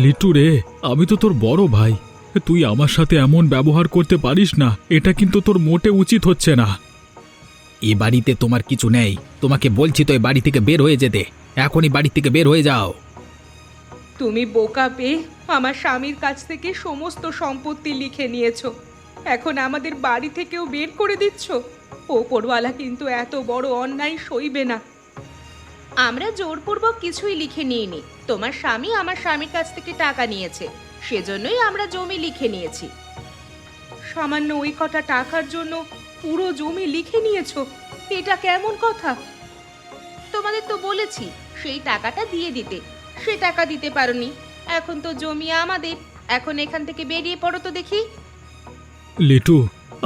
লিটু রে, আমি তো তোর বড় ভাই। তুই আমার সাথে এমন ব্যবহার করতে পারিস না। এটা কিন্তু তোর মোটে উচিত হচ্ছে না। এ বাড়িতে তোমার কিছু নেই। তোমাকে বলছি তো এ বাড়ি থেকে বের হয়ে যেতে। এখনই বাড়ি থেকে বের হয়ে যাও। তুমি বোকা পেয়ে আমার স্বামীর কাছ থেকে সমস্ত সম্পত্তি লিখে নিয়েছো, এখন আমাদের বাড়ি থেকেও বের করে দিচ্ছ। ওপরওয়ালা কিন্তু এত বড় অন্যায় সইবে না। আমরা জোরপূর্বক কিছুই লিখে নিইনি। তোমার স্বামী আমার স্বামীর কাছ থেকে টাকা নিয়েছে, সেজন্যই আমরা জমি লিখে নিয়েছি। সামান্য ওই কটা টাকার জন্য পুরো জমি লিখে নিয়েছো? এটা কেমন কথা? তোমাদের তো বলেছি সেই টাকাটা দিয়ে দিতে, সে টাকা দিতে পারোনি। এখন তো জমি আমাদের, এখন এখান থেকে বেরিয়ে পড়ো তো দেখি। লিটু,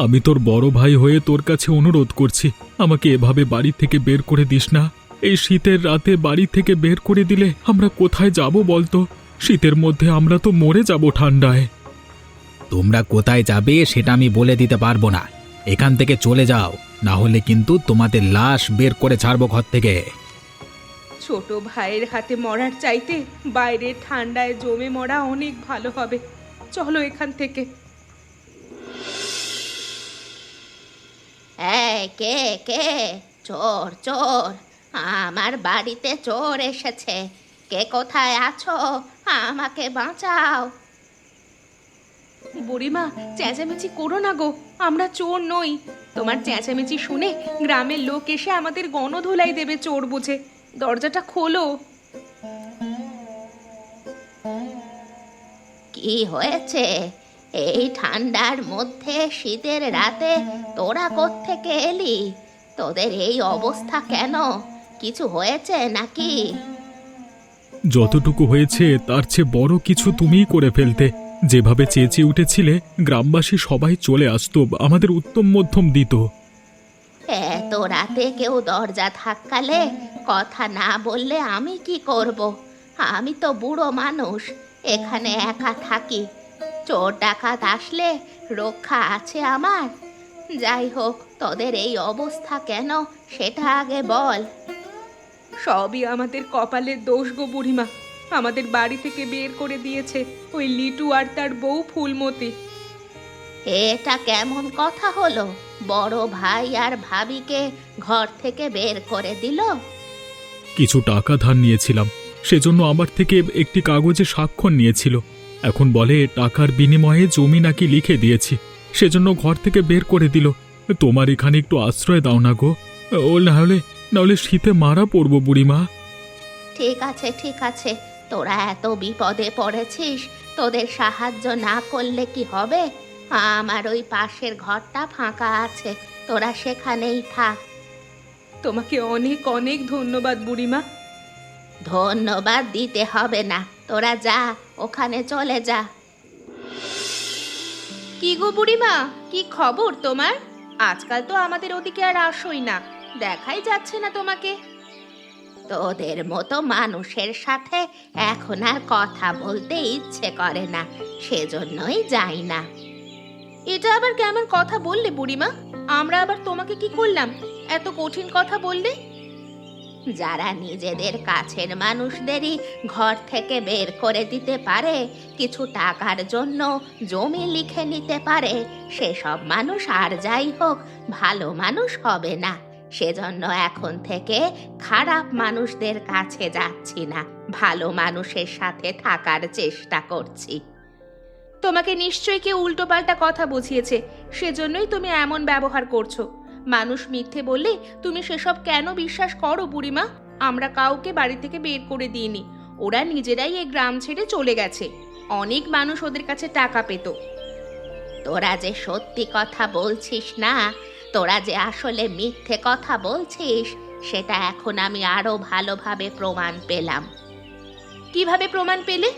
আমি তোর বড় ভাই হয়ে তোর কাছে অনুরোধ করছি, আমাকে এভাবে বাড়ি থেকে বের করে দিস না। এই শীতের রাতে বাড়ি থেকে বের করে দিলে আমরা কোথায় যাব বলতো? শীতের মধ্যে আমরা তো মরে যাব ঠান্ডায়। তোমরা কোথায় যাবে সেটা আমি বলে দিতে পারবো না। এখান থেকে চলে যাও, না হলে কিন্তু তোমাদের লাশ বের করে ছাড়বো ঘর থেকে। ছোট ভাইয়ের হাতে মরার চাইতে বাইরে ঠান্ডায় জমে মরা অনেক ভালো হবে। চলো এখান থেকে। কে কে? চোর চোর, আমার বাড়িতে চোর এসেছে। কে কোথায় আছো? আমাকে বাঁচাও। বুড়িমা, চেঁচামেচি করো না গো, আমরা চোর নই। তোমার চেঁচামেচি শুনে গ্রামের লোক এসে আমাদের গণধোলাই দেবে চোর বুঝে। দরজাটা খোলো। কি হয়েছে? এই ঠান্ডার মধ্যে শীতের রাতে তোরা কোত্থেকে এলি? তোদের এই অবস্থা কেন? কিছু হয়েছে নাকি? যতটুকু হয়েছে তার চেয়ে বড় কিছু তুমিই করে ফেলতে। যেভাবে চেঁচিয়ে উঠেছিলে, গ্রামবাসী সবাই চলে আসতো, আমাদের উত্তম মধ্যম দিত। এত রাতে কেউ দরজা ধাক্কালে কথা না বললে আমি কি করব? আমি তো বুড়ো মানুষ, এখানে একা থাকি। চোর ডাকাত আসলে রক্ষা আছে আমার? যাই হোক, তোদের এই অবস্থা কেন সেটা আগে বল। সবই আমাদের কপালের দোষ গো বুড়িমা। আমাদের বাড়ি থেকে বের করে দিয়েছে ওই লিটু আর তার বউ ফুলমতি। এটা কেমন কথা হলো? বড় ভাই আর ভাবিকে ঘর থেকে বের করে দিল? কিছু টাকা ধার নিয়েছিলাম, সেজন্য আমার থেকে একটি কাগজে স্বাক্ষর নিয়েছিল। এখন বলে টাকার বিনিময়ে জমি নাকি লিখে দিয়েছি, সেজন্য ঘর থেকে বের করে দিল। তোমার এখানে একটু আশ্রয় দাও না গো। ও নাহলে শীতে মারা পড়বো বুড়িমা। ঠিক আছে ঠিক আছে, তোরা এত বিপদে পড়েছিস, তোদের সাহায্য না করলে কি হবে? আমার ওই পাশের ঘরটা ফাঁকা আছে, তোরা সেখানেই থাক। তোমাকে অনেক অনেক ধন্যবাদ বুড়িমা। ধন্যবাদ দিতে হবে না, তোরা যা, ওখানে চলে যা। কি গো বুড়িমা, কি খবর তোমার? আজকাল তো আমাদের ওদিকে আর আসোই না, দেখাই যাচ্ছে না তোমাকে। তোদের মতো মানুষের সাথে এখন আর কথা বলতে ইচ্ছে করে না, সেজন্যই যাই না। এটা আবার কেমন কথা বললে বুড়িমা? আমরা আবার তোমাকে কি করলাম এত কঠিন কথা বললে? যারা নিজেদের কাছের মানুষদেরই ঘর থেকে বের করে দিতে পারে, কিছু টাকার জন্য জমি লিখে নিতে পারে, সেসব মানুষ আর যাই হোক ভালো মানুষ হবে না। সেজন্য এখন থেকে খারাপ মানুষদের কাছে যাচ্ছি না, ভালো মানুষের সাথে থাকার চেষ্টা করছি। তোমাকে নিশ্চয়ই কেউ উল্টোপাল্টা কথা বুঝিয়েছে, সেজন্যই তুমি এমন ব্যবহার করছো। মানুষ মিথ্যে বললে তুমি সেসব কেন বিশ্বাস করো বুড়িমা? আমরা কাউকে বাড়ি থেকে বের করে দিইনি, ওরা নিজেরাই এই গ্রাম ছেড়ে চলে গেছে। অনেক মানুষ ওদের কাছে টাকা পেত। তোরা যে সত্যি কথা বলছিস না, তোরা যে আসলে মিথ্যে কথা বলছিস, সেটা এখন আমি আরো ভালোভাবে প্রমাণ পেলাম। কিভাবে প্রমাণ পেলে?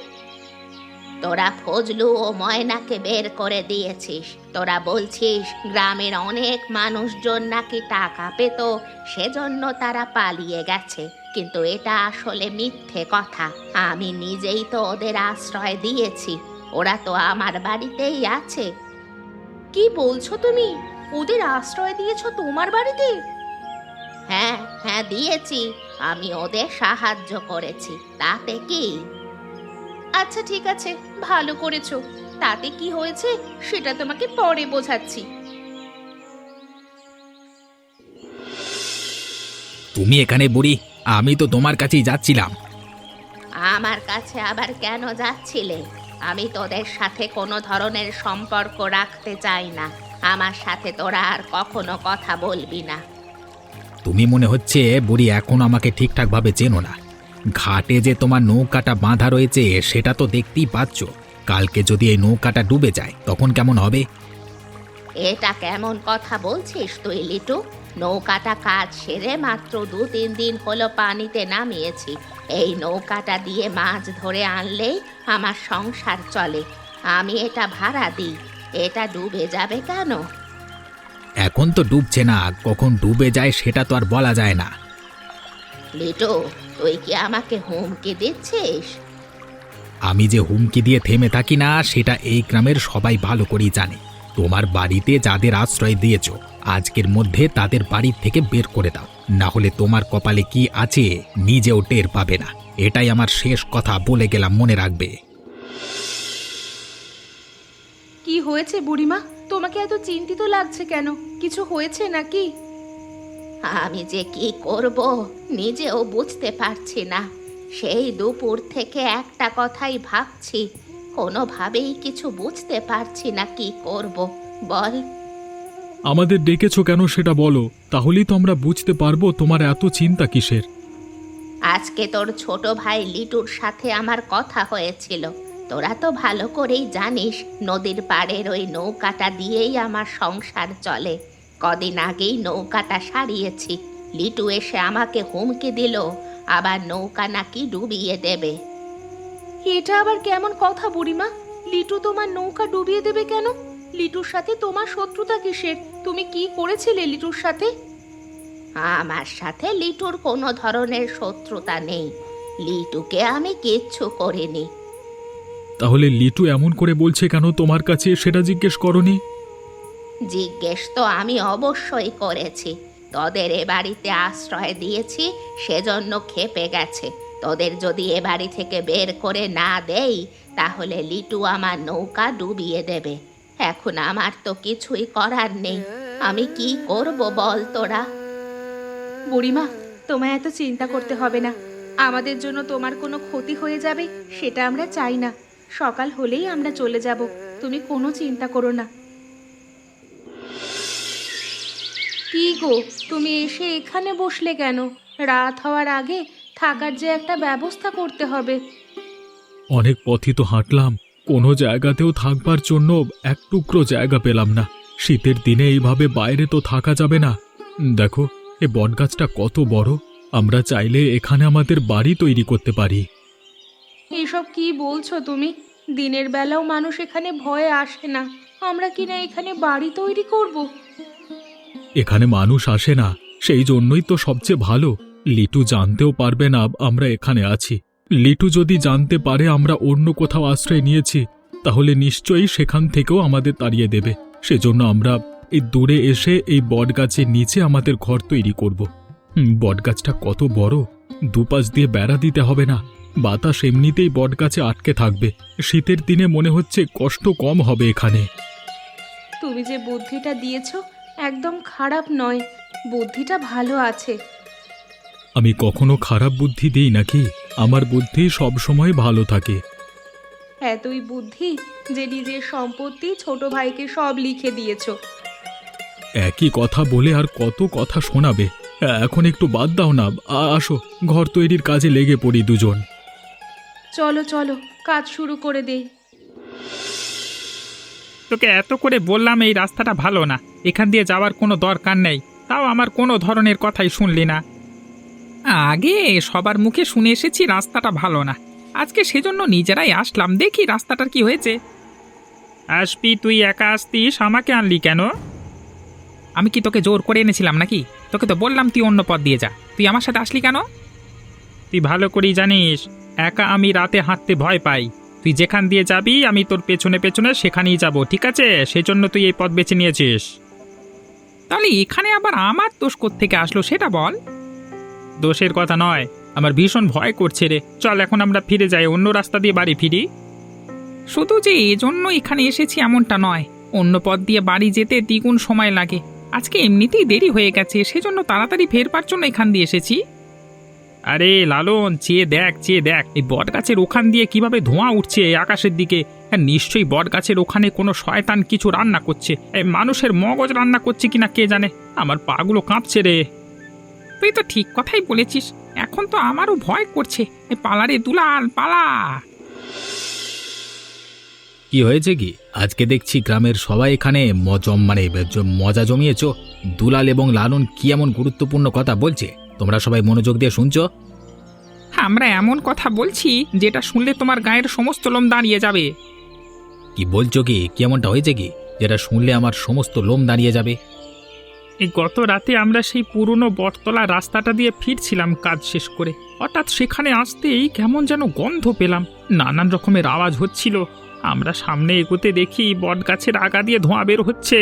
তোরা ফজলু ও ময়নাকে বের করে দিয়েছিস। তোরা বলছিস গ্রামের অনেক মানুষজন নাকি টাকা পেত, সেজন্য তারা পালিয়ে গেছে, কিন্তু এটা আসলে মিথ্যে কথা। আমি নিজেই তো ওদের আশ্রয় দিয়েছি, ওরা তো আমার বাড়িতেই আছে। কি বলছো তুমি? ওদের আশ্রয় দিয়েছো তোমার বাড়িতে? হ্যাঁ হ্যাঁ দিয়েছি, আমি ওদের সাহায্য করেছি, তাতে কি? আচ্ছা ঠিক আছে, ভালো করেছো। তাতে কি হয়েছে সেটা তোমাকে পরে বোঝাচ্ছি। তুমি এখানে বুড়ি, আমি তো তোমার কাছেই যাচ্ছিলাম। আমার কাছে আবার কেন যাচ্ছিলে? আমি তোদের সাথে কোনো ধরনের সম্পর্ক রাখতে চাই না। আমার সাথে তোরা আর কখনো কথা বলবি না। তুমি মনে হচ্ছে বুড়ি এখন আমাকে ঠিকঠাক ভাবে চেনো না। ঘাটে যে তোমার নৌকাটা বাঁধা রয়েছে সেটা তো দেখতেই পাচ্ছ। কালকে যদি এই নৌকাটা ডুবে যায় তখন কেমন হবে? এটা কেমন কথা বলছিস তুই লিটু? নৌকাটা কাজ সেরে মাত্র 2-3 দিন হলো পানিতে নামিয়েছি। এই নৌকাটা দিয়ে মাছ ধরে আনলেই আমার সংসার চলে। আমি এটা ভাড়া দিই। এটা ডুবে যাবে কেন? এখন তো ডুবছে না, কখন ডুবে যায় সেটা তো আর বলা যায় না। লিটু, তুই কি আমাকে হুমকি দিচ্ছিস? আমি যে হুমকি দিয়ে থেমে থাকি না সেটা এই গ্রামের সবাই ভালো করেই জানে। তোমার বাড়িতে যাদের আশ্রয় দিয়েছো আজকের মধ্যে তাদের বাড়ি থেকে বের করে দাও, না হলে তোমার কপালে কি আছে নিজেও টের পাবে না। এটাই আমার শেষ কথা বলে গেলাম, মনে রাখবে। কি হয়েছে বুড়িমা? তোমাকে এত চিন্তিত লাগছে কেন? কিছু হয়েছে নাকি? আমি যে কি করব নিজেও বুঝতে পারছি না। সেই দুপুর থেকে একটা কথাই ভাবছি, কোনোভাবেই কিছু বুঝতে পারছি না কি করব। বল। আমাদের ডেকেছো কেন সেটা বলো, তাহলেই তো আমরা বুঝতে পারবো তোমার এত চিন্তা কিসের। আজকে তোর ছোট ভাই লিটুর সাথে আমার কথা হয়েছিল। তোরা তো ভালো করেই জানিস নদীর পাড়ের ওই নৌকাটা দিয়েই আমার সংসার চলে। কদিন আগেই নৌকাটা সারিয়েছি। লিটু এসে আমাকে হুমকি দিল আবার নৌকা নাকি ডুবিয়ে দেবে। এটা আবার কেমন কথা বুড়িমা? লিটু তোমার নৌকা ডুবিয়ে দেবে কেন? লিটুর সাথে তোমার শত্রুতা কিসের? তুমি কি করেছিলে লিটুর সাথে? আমার সাথে লিটুর কোনো ধরনের শত্রুতা নেই। লিটুকে আমি কিচ্ছু করিনি। তাহলে লিটু এমন করে বলছে কেন তোমার কাছে সেটা জিজ্ঞেস করনি? জিজ্ঞেস তো আমি অবশ্যই করেছি। তোদের এ বাড়িতে আশ্রয় দিয়েছি সেজন্য ক্ষেপে গেছে। তোদের যদি এ বাড়ি থেকে বের করে না দেই তাহলে লিটু আমার নৌকা ডুবিয়ে দেবে। এখন আমার তো কিছুই করার নেই। আমি কি করব বল তোরা? বুড়িমা, তোমায় এত চিন্তা করতে হবে না। আমাদের জন্য তোমার কোনো ক্ষতি হয়ে যাবে সেটা আমরা চাই না। সকাল হলেই আমরা চলে যাব, তুমি কোনো চিন্তা করো না। কি গো, তুমি এসে এখানে বসলে কেন? রাত হওয়ার আগে থাকার যে একটা ব্যবস্থা করতে হবে। অনেক পথই তো হাঁটলাম, কোনো জায়গাতেও থাকবার জন্য এক টুকরো জায়গা পেলাম না। শীতের দিনে এইভাবে বাইরে তো থাকা যাবে না। দেখো, এ বটগাছটা কত বড়। আমরা চাইলে এখানে আমাদের বাড়ি তৈরি করতে পারি। এসব কি বলছো তুমি? দিনের বেলাও মানুষ এখানে ভয়ে আসে না, আমরা কি না এখানে বাড়ি তৈরি করব? এখানে মানুষ আসে না, সেই জন্যই তো সবচেয়ে ভালো। লিটু জানতেও পারবে না আমরা এখানে আছি। লিটু যদি জানতে পারে আমরা অন্য কোথাও আশ্রয় নিয়েছি তাহলে নিশ্চয়ই সেখান থেকেও আমাদের তাড়িয়ে দেবে। সেজন্য আমরা এই দূরে এসে এই বটগাছের নিচে আমাদের ঘর তৈরি করব। বটগাছটা কত বড়, দুপাশ দিয়ে বেড়া দিতে হবে না। বাতাস এমনিতেই বটগাছে আটকে থাকবে। শীতের দিনে মনে হচ্ছে কষ্ট কম হবে এখানে। তুমি যে বুদ্ধিটা দিয়েছো একদম খারাপ নয়, বুদ্ধিটা ভালো আছে। আমি কখনো খারাপ বুদ্ধি দিই নাকি? আমার বুদ্ধি সবসময় ভালো থাকে। এতই বুদ্ধি যে নিজের সম্পত্তি ছোট ভাইকে সব লিখে দিয়েছো। একই কথা বলে আর কত কথা শোনাবে? এখন একটু বাদ দাও না। আসো, ঘর তৈরির কাজে লেগে পড়ি দুজন। চলো চলো, কাজ শুরু করে দেই। তোকে এত করে বললাম এই রাস্তাটা ভালো না, এখান দিয়ে যাওয়ার কোনো দরকার নেই, তাও আমার কোনো ধরনের কথাই শুনলি না। আগে সবার মুখে শুনে এসেছি রাস্তাটা ভালো না, আজকে সেজন্য নিজেরাই আসলাম, দেখি রাস্তাটার কি হয়েছে। আসবি তুই একা আসতিস, আমাকে আনলি কেন? আমি কি তোকে জোর করে এনেছিলাম নাকি? তোকে তো বললাম তুই অন্য পথ দিয়ে যা, তুই আমার সাথে আসলি কেন? তুই ভালো করেই জানিস একা আমি রাতে হাঁটতে ভয় পাই। তুই যেখান দিয়ে যাবি আমি তোর পেছনে পেছনে সেখানেই যাব, ঠিক আছে? সেজন্য তুই এই পথ বেছে নিয়েছিস। তাহলে এখানে আবার আমার দোষ কোত্থেকে আসলো সেটা বল। দোষের কথা নয়, আমার ভীষণ ভয় করছে রে। চল এখন আমরা ফিরে যাই, অন্য রাস্তা দিয়ে বাড়ি ফিরি। শুধু যে এজন্য এখানে এসেছি এমনটা নয়, অন্য পথ দিয়ে বাড়ি যেতে দ্বিগুণ সময় লাগে। আজকে এমনিতেই দেরি হয়ে গেছে, সেজন্য তাড়াতাড়ি ফেরবার জন্য এখান দিয়ে এসেছি। আরে লালন, চেয়ে দেখ চেয়ে দেখ, এই বট গাছের ওখান দিয়ে কিভাবে ধোঁয়া উঠছে আকাশের দিকে। হ্যাঁ, নিশ্চয়ই বট গাছের ওখানে কোনো শয়তান কিছু রান্না করছে। মানুষের মগজ রান্না করছে কিনা কে জানে। আমার পাগুলো কাঁপছে রে। তুই তো ঠিক কথাই বলেছিস, এখন তো আমারও ভয় করছে। পালা রে দুলাল, পালা। কি হয়েছে কি? আজকে দেখছি গ্রামের সবাই এখানে মজা জমিয়েছ। দুলাল এবং লালন কি এমন গুরুত্বপূর্ণ কথা বলছে? তোমরা সবাই মনোযোগ দিয়ে শুনছো? আমরা এমন কথা বলছি যেটা শুনলে তোমার গায়ের সমস্ত লোম দাঁড়িয়ে যাবে। কি বলছো কি? কি এমনটা হয়েছে কি যেটা শুনলে আমার সমস্ত লোম দাঁড়িয়ে যাবে? এই গত রাতে আমরা সেই পুরনো বটতলা রাস্তাটা দিয়ে ফিরছিলাম কাজ শেষ করে। হঠাৎ সেখানে আসতেই কেমন যেন গন্ধ পেলাম, নানান রকমের আওয়াজ হচ্ছিল। আমরা সামনে এগোতে দেখি বট গাছের আগা দিয়ে ধোঁয়া বের হচ্ছে।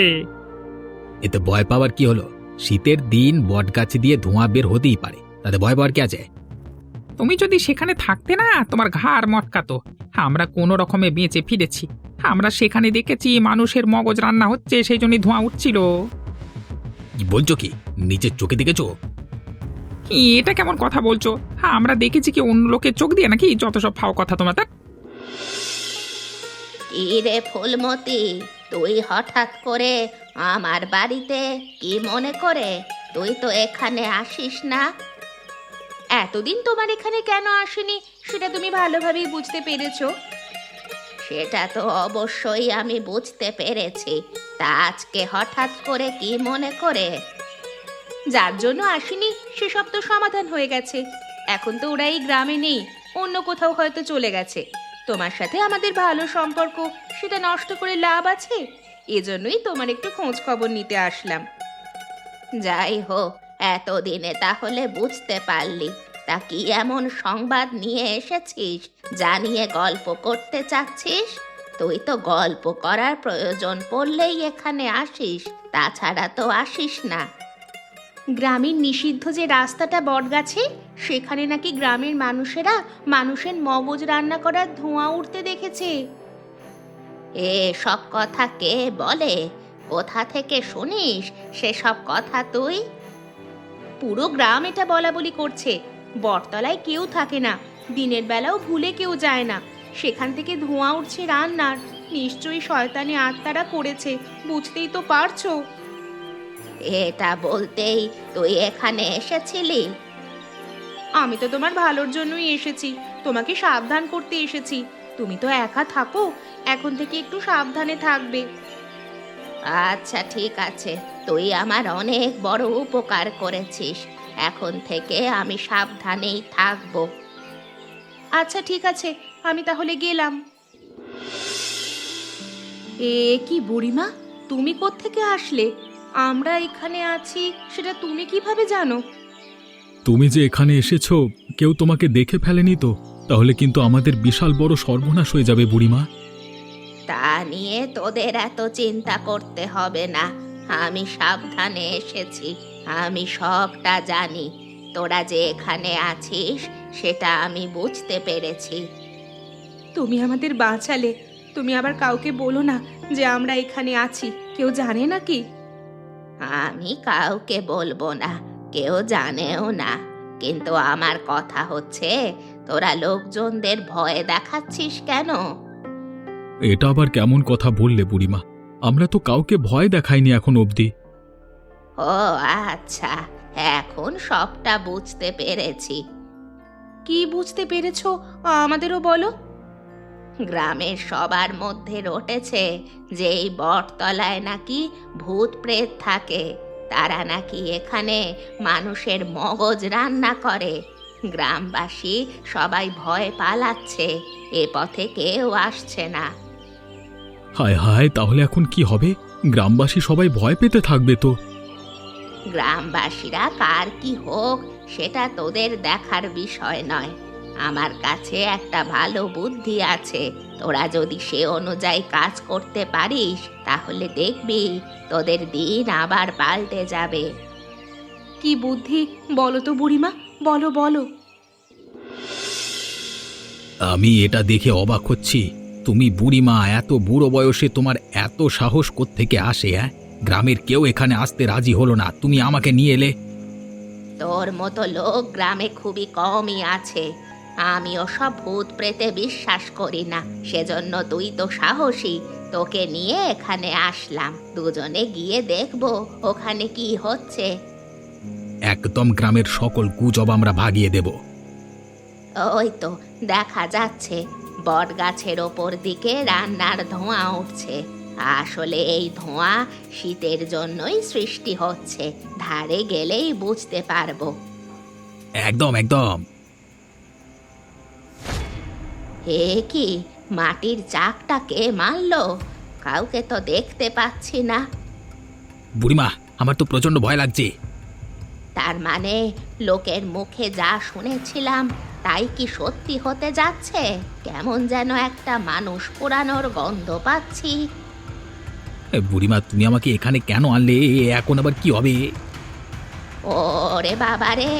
এতে ভয় পাওয়ার কি হলো? শীতের দিন বট গাছ দিয়ে ধোঁয়া বের হতেই পারে, তাতে ভয় পাওয়ার কি আছে? তুমি যদি সেখানে থাকতে না, তোমার ঘাড় মটকাতো। আমরা কোনো রকমে বেঁচে ফিরেছি। আমরা সেখানে দেখেছি মানুষের মগজ রান্না হচ্ছে, সেই জন্যই ধোঁয়া উঠছিল। কি বলছো কি? নিচের চোখে দেখেছো? এটা কেমন কথা বলছো? আমরা দেখেছি কি অন্য লোকের চোখ দিয়ে নাকি? যত সব ফাও কথা তোমার। কি রে ফুলমতি, তুই হঠাৎ করে আমার বাড়িতে কি মনে করে? তুই তো এখানে আসিস না। এতদিন তোমার এখানে কেন আসেনি সেটা তুমি ভালোভাবেই বুঝতে পেরেছো। সেটা তো অবশ্যই আমি বুঝতে পেরেছি। তা আজকে হঠাৎ করে কি মনে করে? যার জন্য আসিনি সেসব তো সমাধান হয়ে গেছে। এখন তো ওরা এই গ্রামে নেই, অন্য কোথাও হয়তো চলে গেছে। তোমার সাথে আমাদের ভালো সম্পর্ক, সেটা নষ্ট করে লাভ আছে? এজন্যই তোমার একটু খোঁজ খবর নিতে আসলাম। যাই হোক, এতদিনে তাহলে বুঝতে পারলি। তা কি এমন সংবাদ নিয়ে এসেছিস জানিয়ে গল্প করতে চাচ্ছিস? তুই তো গল্প করার প্রয়োজন পড়লেই এখানে আসিস, তাছাড়া তো আসিস না। গ্রামের নিষিদ্ধ যে রাস্তাটা বটগাছে, সেখানে নাকি গ্রামের মানুষেরা মানুষের মগজ রান্না করার ধোঁয়া উঠতে দেখেছে। সব কথা কে বলে? কোথা থেকে শুনিস সেসব কথা তুই? পুরো গ্রাম এটা বলা বলি করছে। বটতলায় কেউ থাকে না, দিনের বেলাও ভুলে কেউ যায় না। সেখান থেকে ধোঁয়া উঠছে রান্নার। নিশ্চয়ই শয়তানি আত্মারা করেছে, বুঝতেই তো পারছো। এটা বলতেই তুই এখানে এসেছিলি? আমি তো তোমার ভালোর জন্যই এসেছি, তোমাকে সাবধান করতে এসেছি। তুমি তো একা থাকো, এখন থেকে একটু সাবধানে থাকবে। আচ্ছা ঠিক আছে, তুই আমার অনেক বড় উপকার করেছিস। এখন থেকে আমি সাবধানেই থাকবো। আচ্ছা ঠিক আছে, আমি তাহলে গেলাম। কি বুড়িমা, তুমি কোত্থেকে আসলে? আমরা এখানে আছি সেটা তুমি কিভাবে জানো? তুমি যে এখানে এসেছো, কেউ তোমাকে দেখে ফেলেনি তো? তাহলে কিন্তু আমাদের বিশাল বড় সর্বনাশ হয়ে যাবে বুড়িমা। তা নিয়ে তোদের এত চিন্তা করতে হবে না। আমি সাবধানে এসেছি, আমি সবটা জানি। তোরা যে এখানে আছিস সেটা আমি বুঝতে পেরেছি। তুমি আমাদের বাঁচালে। তুমি আবার কাউকে বলো না যে আমরা এখানে আছি, কেউ জানে নাকি? আমি কাউকে বলবো না, কেউ জানেও না। কিন্তু আমার কথা হচ্ছে, তোরা লোকজনদের ভয় দেখাচ্ছিস কেন? এটা আবার কেমন কথা বললে বুড়িমা? আমরা তো কাউকে ভয় দেখাইনি এখন অবধি। ও আচ্ছা, এখন সবটা বুঝতে পেরেছি। কি বুঝতে পেরেছো আমাদেরও বলো। গ্রামের সবার মধ্যে রটেছে যে এই বটতলায় নাকি ভূত প্রেত থাকে। তারা নাকি এখানে মানুষের মগজ রান্না করে। গ্রামবাসী সবাই ভয় পালাচ্ছে, এ পথে কেউ আসছে না। হায় হায়, তাহলে এখন কি হবে? গ্রামবাসী সবাই ভয় পেতে থাকবে তো। গ্রামবাসীরা কার কি হোক সেটা তোদের দেখার বিষয় নয়। আমার কাছে একটা ভালো বুদ্ধি আছে। তোরা যদি সে অনুযায়ী কাজ করতে পারিস তাহলে দেখবি তোদের দিন আবার পাল্টে যাবে। কি বুদ্ধি বলো তো বুড়িমা, বলো বলো। আমি এটা দেখে অবাক হচ্ছি। তুমি বুড়িমা, এত বুড়ো বয়সে তোমার এত সাহস কোত্থেকে আসে? গ্রামের কেউ এখানে আসতে রাজি হলো না, তুমি আমাকে নিয়ে এলে। তোর মতো লোক গ্রামে খুবই কমই আছে। আমিও সব ভূত প্রেতে বিশ্বাস করি না, সেজন্য তুই তো সাহসী, তোকে নিয়ে এখানে আসলাম। দুজনে গিয়ে দেখবো ওখানে কি হচ্ছে। একদম গ্রামের সকল গুজব আমরা ভাগিয়ে দেব। ওই তো দেখা যাচ্ছে বট গাছের ওপর দিকে রান্নার ধোঁয়া উঠছে। আসলে এই ধোঁয়া শীতের জন্যই সৃষ্টি হচ্ছে, ধারে গেলেই বুঝতে পারবো। একদম একদম। হে কি, মাটির চাকটা কে মারলো? কাউকে তো দেখতে পাচ্ছি না। বুড়িমা, আমার তো প্রচন্ড ভয় লাগছে। তার মানে লোকের মুখে যা শুনেছিলাম তাই কি সত্যি হতে যাচ্ছে? কেমন যেন একটা মানুষ পোড়ানোর গন্ধ পাচ্ছি। বুড়িমা, তুমি আমাকে এখানে কেন আনলে? এখন আবার কি হবে? ওরে বাবা রে,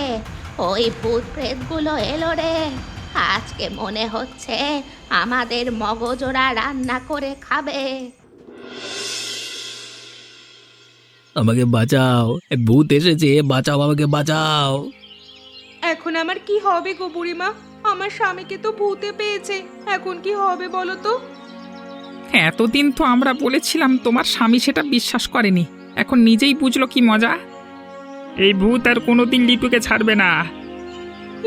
ওই ভূত প্রেতগুলো এলো রে। আজকে মনে হচ্ছে আমাদের মগজোড়া রান্না করে খাবে। আমাকে বাঁচাও, ভূত এসেছে, বাঁচাও, আমাকে বাঁচাও। এখন আমার কি হবে গো বুড়িমা? আমার স্বামীকে তো ভূতে পেয়েছে, এখন কি হবে বলো তো? এতদিন তো আমরা বলেছিলাম, তোমার স্বামী সেটা বিশ্বাস করেনি, এখন নিজেই বুঝলো কি মজা। এই ভূত আর কোনোদিন লিটুকে ছাড়বে না।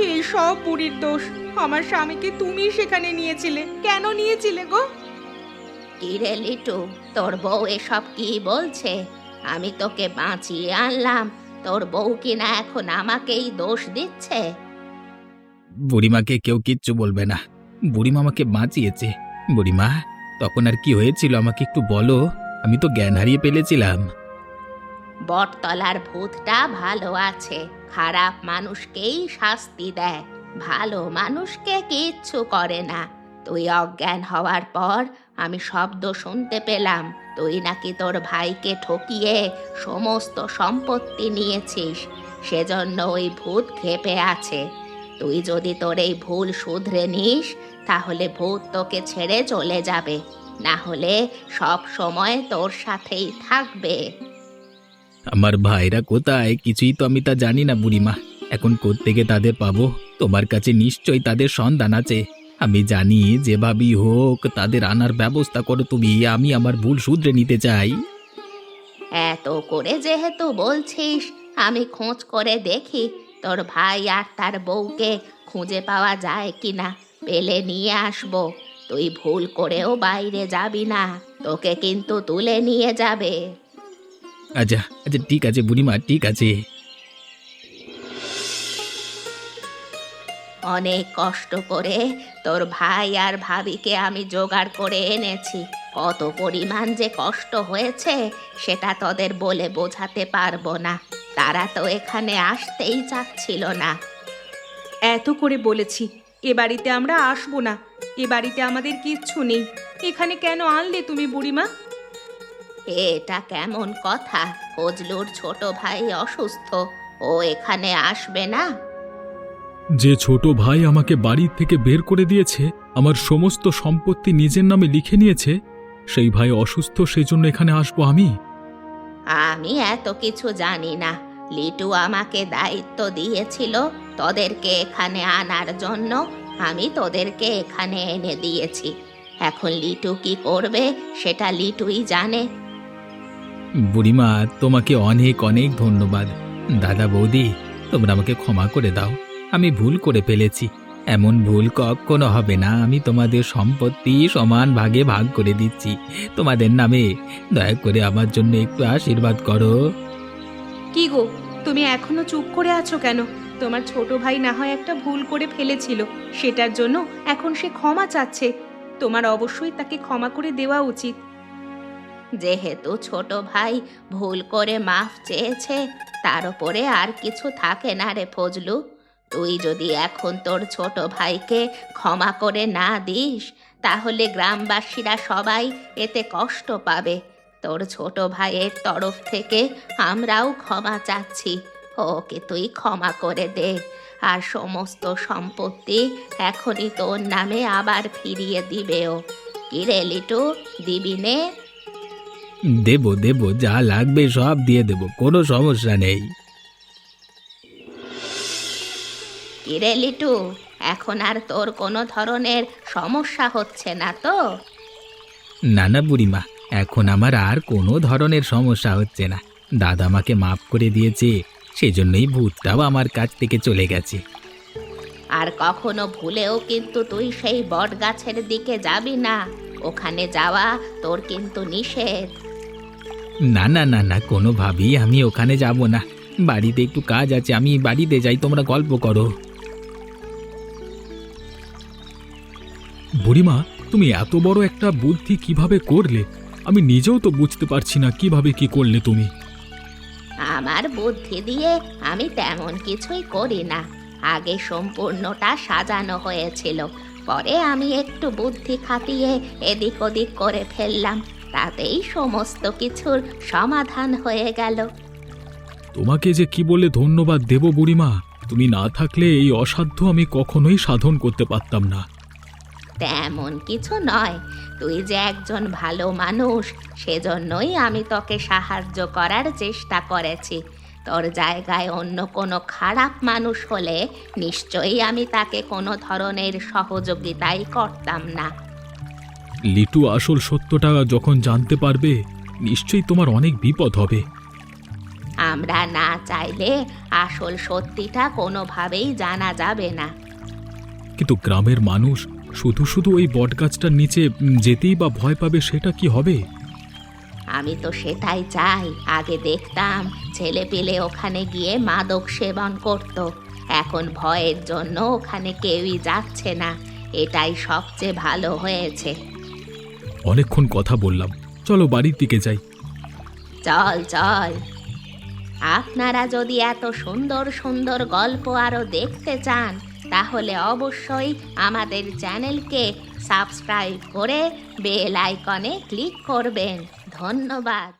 এই সব বুড়ির দোষ। আমার স্বামীকে তুমি সেখানে নিয়েছিলে, কেন নিয়েছিলে গো? কি রে লিটু, তোর বউ এসব কি বলছে? আমি তোকে বাঁচিয়ে আনলাম, তোর বউ কিনা এখন আমাকেই দোষ দিচ্ছে। বুড়িমাকে কেউ কিচ্ছু বলবে না, বুড়িমা আমাকে বাঁচিয়েছে। বুড়িমা, তখন আর কি হয়েছিল আমাকে একটু বলো, আমি তো জ্ঞান হারিয়ে ফেলেছিলাম। বটতলার ভূতটা ভালো আছে, খারাপ মানুষকেই শাস্তি দেয়, ভালো মানুষকে কিচ্ছু করে না। তুই অজ্ঞান হওয়ার পর আমি শব্দ শুনতে পেলাম, তুই নাকি তোর ভাইকে ঠকিয়ে সমস্ত সম্পত্তি নিয়েছিস, সেজন্য ওই ভূত ক্ষেপে আছে। তুই যদি তোর এই ভুল শুধরে নিস তাহলে ভূত তোকে ছেড়ে চলে যাবে, না হলে সব সময় তোর সাথেই থাকবে। আমার ভাইরা কোথায়? কিছুই তো আমি তা জানি না বুড়িমা, এখন কোত্থেকে তাদের পাবো? তোমার কাছে নিশ্চয়ই তাদের সন্ধান আছে। আমি জানি, যেভাবেই হোক তাদের আনার ব্যবস্থা করো তুমি, আমি আমার ভুল শুধরে নিতে চাই। এত করে যেহেতু বলছিস, আমি খোঁজ করে দেখি তোর ভাই আর তার বউকে খুঁজে পাওয়া যায় কিনা, পেলে নিয়ে আসবো। তুই ভুল করেও বাইরে যাবি না, তোকে কিন্তু তুলে নিয়ে যাবে। আচ্ছা আচ্ছা, ঠিক আছে বুড়িমা, ঠিক আছে। অনেক কষ্ট করে তোর ভাই আর ভাবিকে আমি জোগাড় করে এনেছি। কত পরিমাণ যে কষ্ট হয়েছে সেটা তোদের বলে বোঝাতে পারবো না। তারা তো এখানে আসতেই চাচ্ছিল না। এত করে বলেছি এ বাড়িতে আমরা আসবো না, এ বাড়িতে আমাদের কিচ্ছু নেই, এখানে কেন আনলে তুমি বুড়িমা? এটা কেমন কথা? ফজলুর ছোট ভাই অসুস্থ, ও এখানে আসবে না? যে ছোট ভাই আমাকে বাড়ি থেকে বের করে দিয়েছে, আমার সমস্ত সম্পত্তি নিজের নামে লিখে নিয়েছে, সেই ভাই অসুস্থ, সেজন্য এখানে আসবো আমি? আমি এত কিছু জানি না। লিটু আমাকে দায়িত্ব দিয়েছিল তোদেরকে এখানে আনার জন্য, আমি তোদেরকে এখানে এনে দিয়েছি। এখন লিটু কি করবে সেটা লিটুই জানে। বুড়িমা, তোমাকে অনেক অনেক ধন্যবাদ। দাদা বৌদি, তোমরা আমাকে ক্ষমা করে দাও, আমি ভুল করে ফেলেছি। এমন ভুল কখনো হবে না। আমি তোমাদের সম্পত্তি সমান ভাগে ভাগ করে দিচ্ছি তোমাদের নামে। দয়া করে আমার জন্য একটু আশীর্বাদ করো। কি গো, তুমি এখনো চুপ করে আছো কেন? তোমার ছোট ভাই না হয় একটা ভুল করে ফেলেছিল, সেটার জন্য এখন সে ক্ষমা চাচ্ছে। তোমার অবশ্যই তাকে ক্ষমা করে দেওয়া উচিত। যেহেতু ছোট ভাই ভুল করে মাফ চেয়েছে, তার উপরে আর কিছু থাকে না রে ফজলু। তুই যদি এখন তোর ছোট ভাইকে ক্ষমা করে না দিস তাহলে গ্রামবাসীরা সবাই এতে কষ্ট পাবে। তোর ছোট ভাইয়ের তরফ থেকে আমরাও ক্ষমা চাচ্ছি। ওকে তুই ক্ষমা করে দে, আর সমস্ত সম্পত্তি এখনই তোর নামে আবার ফিরিয়ে দিবে ও। কি রে লিটু, দিবি নে? দেবো দেবো, যা লাগবে সব দিয়ে দেবো, কোনো সমস্যা নেই। কি রে লিটু, এখন আর তোর কোনো ধরনের সমস্যা হচ্ছে না তো? না না বুড়িমা, এখন আমার আর কোনো ধরনের সমস্যা হচ্ছে না। দাদা আমাকে মাফ করে দিয়েছে, সেজন্যই ভূতটাও আমার কাছ থেকে চলে গেছে। আর কখনো ভুলেও কিন্তু তুই সেই বট গাছের দিকে যাবি না, ওখানে যাওয়া তোর কিন্তু নিষেধ। না না না না, কোনোভাবেই আমি ওখানে যাব না। বাড়িতে একটু কাজ আছে, আমি বাড়িতে যাই, তোমরা গল্প করো। বুড়িমা, তুমি এত বড় একটা বুদ্ধি কিভাবে করলে? আমি নিজেও তো বুঝতে পারছি না কিভাবে কি করলে তুমি। আমার বুদ্ধি দিয়ে আমি তেমন কিছুই করি না, আগে সম্পূর্ণটা সাজানো হয়েছিল, পরে আমি একটু বুদ্ধি খাটিয়ে এদিক ওদিক করে ফেললাম, তাতেই সমস্ত কিছুর সমাধান হয়ে গেল। তোমাকে যে কি বলে ধন্যবাদ দেব বুড়িমা, তুমি না থাকলে এই অসাধ্য আমি কখনোই সাধন করতে পারতাম না। তেমন কিছু নয়, তুই যে একজন ভালো মানুষ, সেজন্যই আমি তোকে সাহায্য করার চেষ্টা করেছি। তোর জায়গায় অন্য কোনো খারাপ মানুষ হলে নিশ্চয়ই আমি তাকে কোনো ধরনের সহযোগিতাই করতাম না। লিটু আসল সত্যটা যখন জানতে পারবে, নিশ্চয়ই তোমার অনেক বিপদ হবে। আমরা না চাইলে আসল সত্যিটা কোনোভাবেই জানা যাবে না। কিন্তু গ্রামের মানুষ শুধু শুধু ওই বটগাছটার নিচে যেতেই বা ভয় পাবে, সেটা কি হবে? আমি তো সেটাই চাই। আগে দেখতাম ছেলে পেলে ওখানে গিয়ে মাদক সেবন করত, এখন ভয়ের জন্য ওখানে কেউই যাচ্ছে না। এটাই সবচেয়ে ভালো হয়েছে। অনেকক্ষণ কথা বললাম, চলো বাড়ির দিকে যাই। চল চল। আপনারা যদি এত সুন্দর সুন্দর গল্প আরো দেখতে চান, তাহলে অবশ্যই আমাদের চ্যানেলকে সাবস্ক্রাইব করে বেল আইকনে ক্লিক করবেন। ধন্যবাদ।